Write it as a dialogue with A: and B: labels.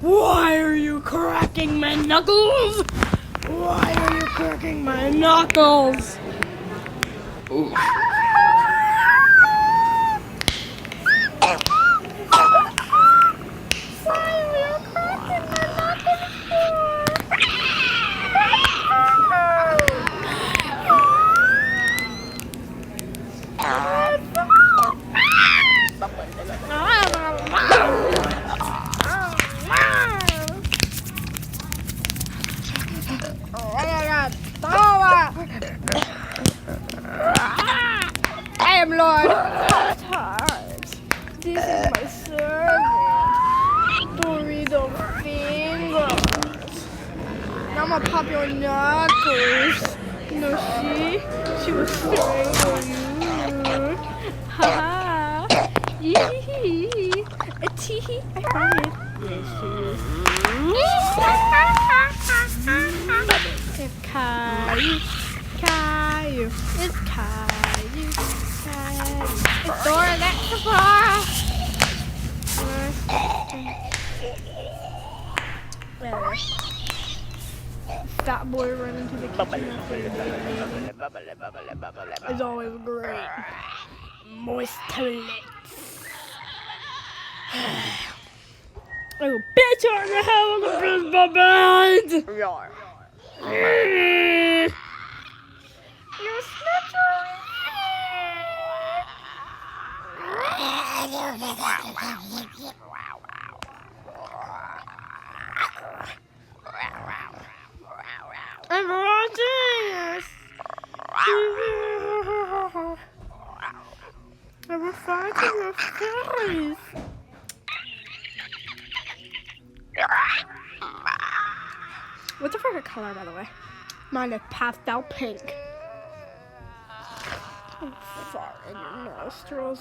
A: Why are you cracking my knuckles? Why are you cracking my knuckles? Ooh.
B: I am Lord TART. This is my servant, DORITO fingers. Now I'm gonna pop your knuckles. No, she will strangle you. Ha ha. Yee. A tee. I heard it. Yes, she is. It's Caillou. Caillou. It's Caillou. It's Dora the Explorer. Fat boy running to the kitchen is always great. Moist lips. Oh, bitch, on the hell of the baseball bat! You snitcher! I'm watching! I'm fighting your face! What's your favorite color, by the way? Mine is pastel pink. Fart in your nostrils.